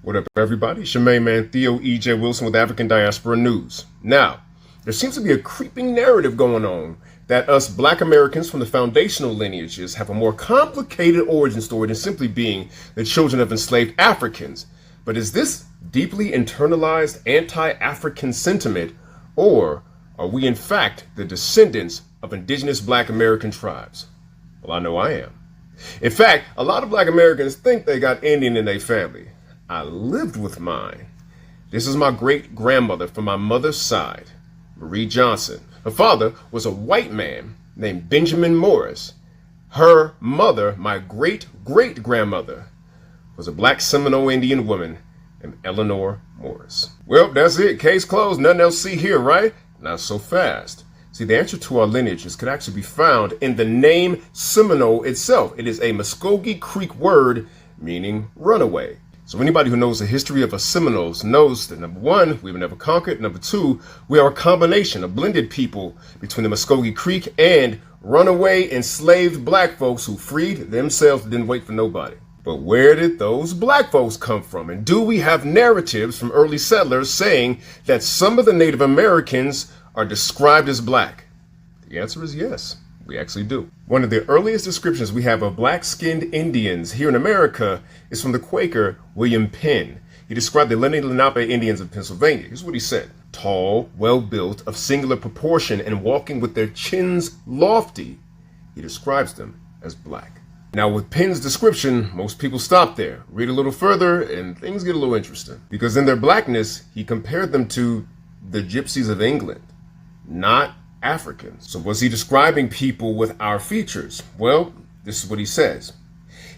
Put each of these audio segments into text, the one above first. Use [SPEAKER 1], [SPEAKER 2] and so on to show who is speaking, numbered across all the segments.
[SPEAKER 1] What up, everybody? It's your main man, Theo E.J. Wilson with African Diaspora News. Now, there seems to be a creeping narrative going on that us black Americans from the foundational lineages have a more complicated origin story than simply being the children of enslaved Africans. But is this deeply internalized anti-African sentiment, or are we in fact the descendants of indigenous black American tribes? Well, I know I am. In fact, a lot of black Americans think they got Indian in their family. I lived with mine. This is my great-grandmother from my mother's side, Marie Johnson. Her father was a white man named Benjamin Morris. Her mother, my great-great-grandmother, was a black Seminole Indian woman named Eleanor Morris. Well, that's it. Case closed. Nothing else to see here, right? Not so fast. See, the answer to our lineages could actually be found in the name Seminole itself. It is a Muskogee Creek word meaning runaway. So anybody who knows the history of us Seminoles knows that number one, we were never conquered. Number two, we are a combination, a blended people between the Muskogee Creek and runaway enslaved black folks who freed themselves and didn't wait for nobody. But where did those black folks come from? And do we have narratives from early settlers saying that some of the Native Americans are described as black? The answer is yes. We actually do. One of the earliest descriptions we have of black-skinned Indians here in America is from the Quaker William Penn. He described the Lenape Indians of Pennsylvania. Here's what he said. Tall, well-built, of singular proportion, and walking with their chins lofty, he describes them as black. Now, with Penn's description, most people stop there. Read a little further, and things get a little interesting. Because in their blackness, he compared them to the gypsies of England, not Africans. So was he describing people with our features? Well, this is what he says.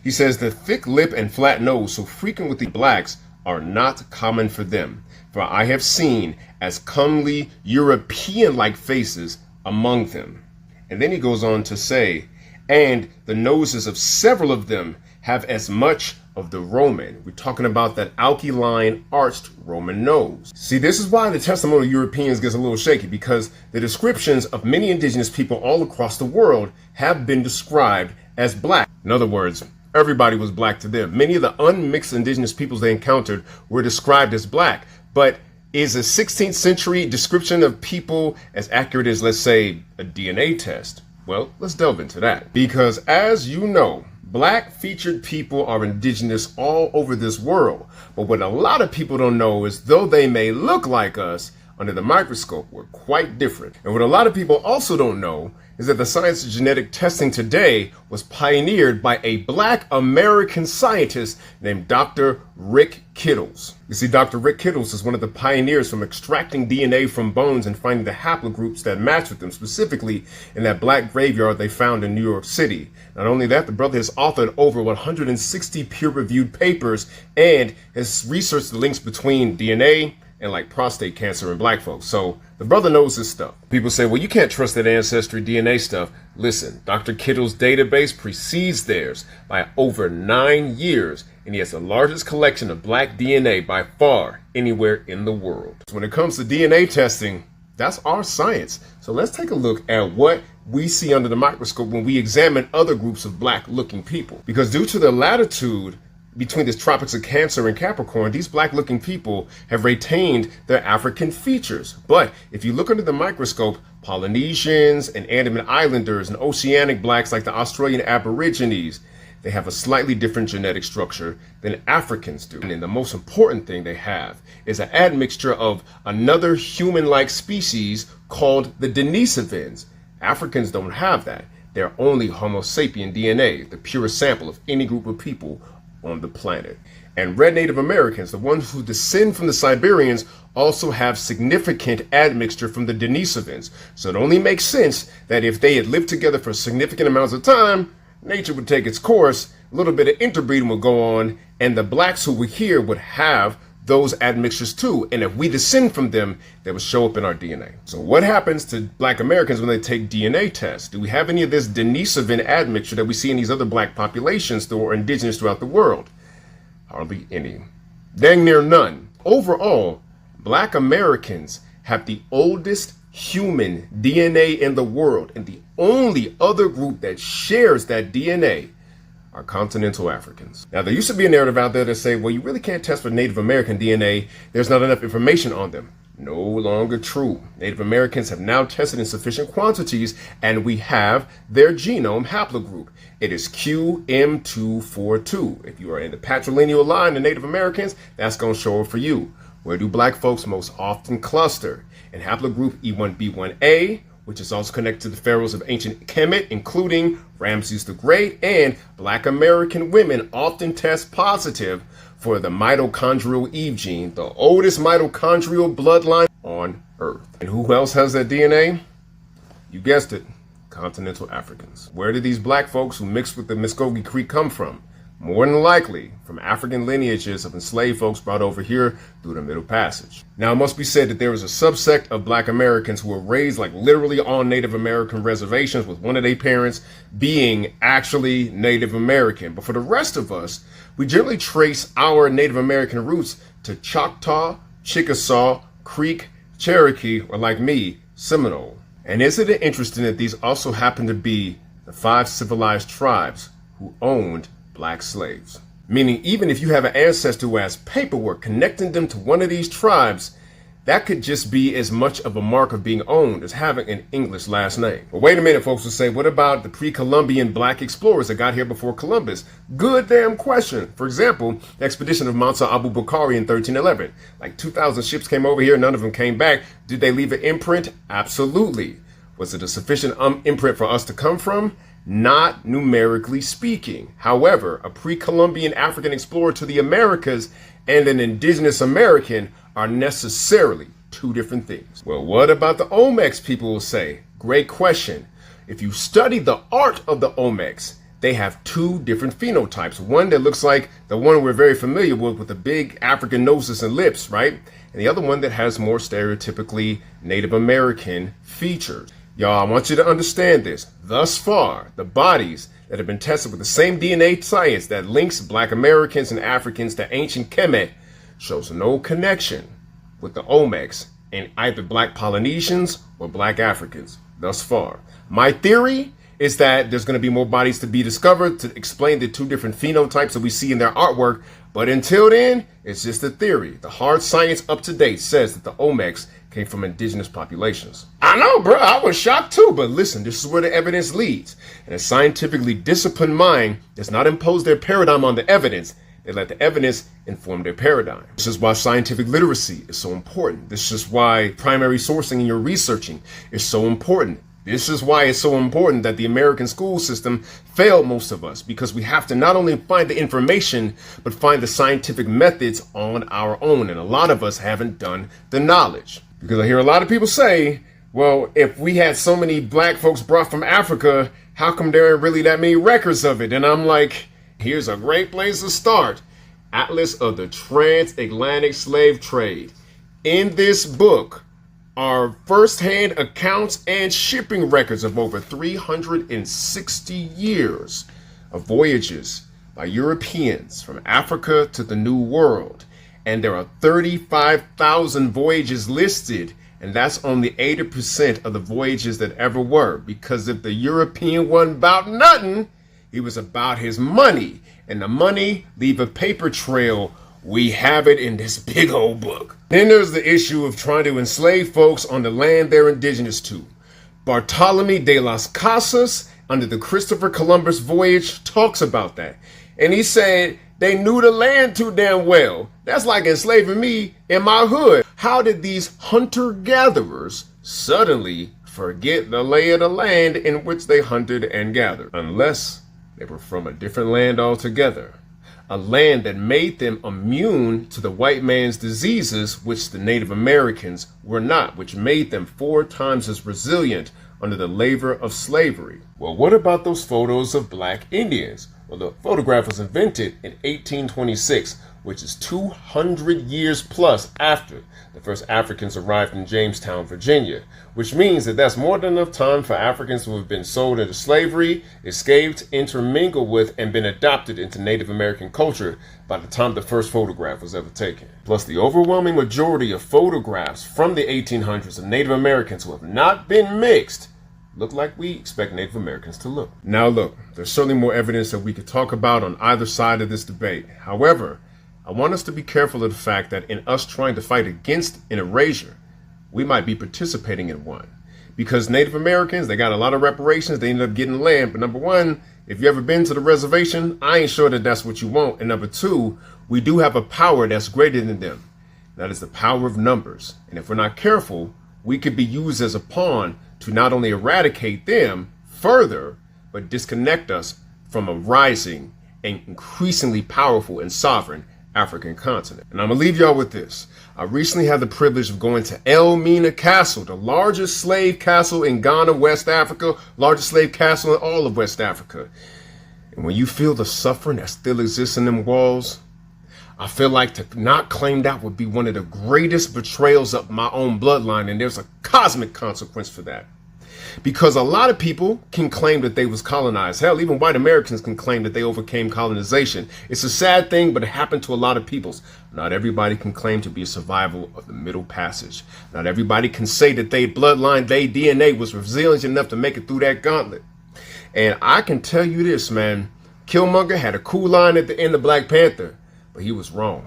[SPEAKER 1] He says the thick lip and flat nose so frequent with the blacks are not common for them, for I have seen as comely European-like faces among them. And then he goes on to say, and the noses of several of them have as much of the Roman. We're talking about that alkaline arched Roman nose. See, this is why the testimony of Europeans gets a little shaky, because the descriptions of many indigenous people all across the world have been described as black. In other words, everybody was black to them. Many of the unmixed indigenous peoples they encountered were described as black. But is a 16th century description of people as accurate as, let's say, a DNA test? Well, let's delve into that. Because as you know, black featured people are indigenous all over this world. But what a lot of people don't know is though they may look like us, under the microscope, we're quite different. And what a lot of people also don't know is that the science of genetic testing today was pioneered by a black American scientist named Dr. Rick Kittles. You see, Dr. Rick Kittles is one of the pioneers from extracting DNA from bones and finding the haplogroups that match with them, specifically in that black graveyard they found in New York City. Not only that, the brother has authored over 160 peer-reviewed papers and has researched the links between DNA and like prostate cancer in black folks. So the brother knows his stuff. People say, well, you can't trust that ancestry DNA stuff. Listen, Dr. Kittle's database precedes theirs by over 9 years, and he has the largest collection of black DNA by far anywhere in the world. So when it comes to DNA testing, that's our science. So let's take a look at what we see under the microscope when we examine other groups of black looking people. Because due to the latitude between the tropics of Cancer and Capricorn, these black looking people have retained their African features. But if you look under the microscope, Polynesians and Andaman Islanders and oceanic blacks like the Australian Aborigines, they have a slightly different genetic structure than Africans do. And the most important thing they have is an admixture of another human-like species called the Denisovans. Africans don't have that. They're only Homo sapien DNA, the purest sample of any group of people on the planet. And red Native Americans, the ones who descend from the Siberians, also have significant admixture from the Denisovans. So it only makes sense that if they had lived together for significant amounts of time, nature would take its course, a little bit of interbreeding would go on, and the blacks who were here would have those admixtures too. And if we descend from them, they would show up in our DNA. So what happens to black Americans when they take DNA tests? Do we have any of this Denisovan admixture that we see in these other black populations that are indigenous throughout the world? Hardly any. Dang near none. Overall, black Americans have the oldest human DNA in the world, and the only other group that shares that DNA are continental Africans. Now, there used to be a narrative out there that say, well, you really can't test for Native American DNA. There's not enough information on them. No longer true. Native Americans have now tested in sufficient quantities, and we have their genome haplogroup. It is QM242. If you are in the patrilineal line of Native Americans, that's going to show up for you. Where do black folks most often cluster? In haplogroup E1B1A, which is also connected to the pharaohs of ancient Kemet, including Ramses the Great, and black American women often test positive for the mitochondrial Eve gene, the oldest mitochondrial bloodline on Earth. And who else has that DNA? You guessed it, continental Africans. Where did these black folks who mixed with the Muskogee Creek come from? More than likely from African lineages of enslaved folks brought over here through the Middle Passage. Now, it must be said that there is a subsect of black Americans who were raised like literally on Native American reservations, with one of their parents being actually Native American. But for the rest of us, we generally trace our Native American roots to Choctaw, Chickasaw, Creek, Cherokee, or like me, Seminole. And isn't it interesting that these also happen to be the 5 civilized tribes who owned black slaves? Meaning, even if you have an ancestor who has paperwork connecting them to one of these tribes, that could just be as much of a mark of being owned as having an English last name. But wait a minute, folks will say, what about the pre-Columbian black explorers that got here before Columbus? Good damn question. For example, the expedition of Mansa Abu Bakari in 1311. Like 2,000 ships came over here, none of them came back. Did they leave an imprint? Absolutely. Was it a sufficient imprint for us to come from? Not numerically speaking. However, a pre-Columbian African explorer to the Americas and an indigenous American are necessarily two different things. Well, what about the Olmecs, people will say? Great question. If you study the art of the Olmecs, they have 2 different phenotypes. One that looks like the one we're very familiar with the big African noses and lips, right? And the other one that has more stereotypically Native American features. Y'all, I want you to understand this. Thus far, the bodies that have been tested with the same DNA science that links black Americans and Africans to ancient Kemet shows no connection with the Olmecs and either black Polynesians or black Africans thus far. My theory is that there's going to be more bodies to be discovered to explain the 2 different phenotypes that we see in their artwork. But until then, it's just a theory. The hard science up to date says that the Olmecs came from indigenous populations. I know, bro, I was shocked too, but listen, this is where the evidence leads. And a scientifically disciplined mind does not impose their paradigm on the evidence. They let the evidence inform their paradigm. This is why scientific literacy is so important. This is why primary sourcing in your researching is so important. This is why it's so important that the American school system failed most of us, because we have to not only find the information, but find the scientific methods on our own. And a lot of us haven't done the knowledge. Because I hear a lot of people say, well, if we had so many black folks brought from Africa, how come there aren't really that many records of it? And I'm like, here's a great place to start. Atlas of the Transatlantic Slave Trade. In this book are first-hand accounts and shipping records of over 360 years of voyages by Europeans from Africa to the New World. And there are 35,000 voyages listed, and that's only 80% of the voyages that ever were. Because if the European wasn't about nothing, he was about his money. And the money leave a paper trail. We have it in this big old book. Then there's the issue of trying to enslave folks on the land they're indigenous to. Bartolome de las Casas, under the Christopher Columbus voyage, talks about that. And he said they knew the land too damn well. That's like enslaving me in my hood. How did these hunter-gatherers suddenly forget the lay of the land in which they hunted and gathered? Unless they were from a different land altogether. A land that made them immune to the white man's diseases, which the Native Americans were not, which made them 4 times as resilient under the labor of slavery. Well, what about those photos of black Indians? Well, the photograph was invented in 1826, which is 200 years plus after the first Africans arrived in Jamestown, Virginia, which means that that's more than enough time for Africans who have been sold into slavery, escaped, intermingled with, and been adopted into Native American culture by the time the first photograph was ever taken. Plus, the overwhelming majority of photographs from the 1800s of Native Americans who have not been mixed look like we expect Native Americans to look. Now look, there's certainly more evidence that we could talk about on either side of this debate. However, I want us to be careful of the fact that in us trying to fight against an erasure, we might be participating in one. Because Native Americans, they got a lot of reparations, they ended up getting land. But number one, if you ever been to the reservation, I ain't sure that that's what you want. And number two, we do have a power that's greater than them. That is the power of numbers. And if we're not careful, we could be used as a pawn to not only eradicate them further, but disconnect us from a rising and increasingly powerful and sovereign African continent. And I'm gonna leave y'all with this. I recently had the privilege of going to Elmina Castle, the largest slave castle in Ghana, West Africa, largest slave castle in all of West Africa. And when you feel the suffering that still exists in them walls, I feel like to not claim that would be one of the greatest betrayals of my own bloodline, and there's a cosmic consequence for that. Because a lot of people can claim that they was colonized. Hell, even white Americans can claim that they overcame colonization. It's a sad thing, but it happened to a lot of peoples. Not everybody can claim to be a survival of the Middle Passage. Not everybody can say that their bloodline, their DNA was resilient enough to make it through that gauntlet. And I can tell you this, man. Killmonger had a cool line at the end of Black Panther, but he was wrong.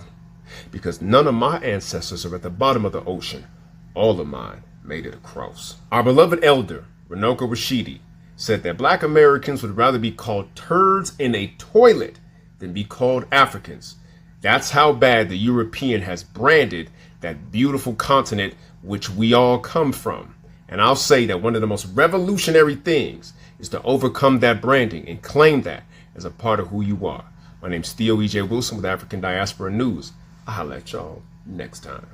[SPEAKER 1] Because none of my ancestors are at the bottom of the ocean. All of mine made it across. Our beloved elder, Runoko Rashidi, said that Black Americans would rather be called turds in a toilet than be called Africans. That's how bad the European has branded that beautiful continent which we all come from. And I'll say that one of the most revolutionary things is to overcome that branding and claim that as a part of who you are. My name's Theo E.J. Wilson with African Diaspora News. I'll holla at y'all next time.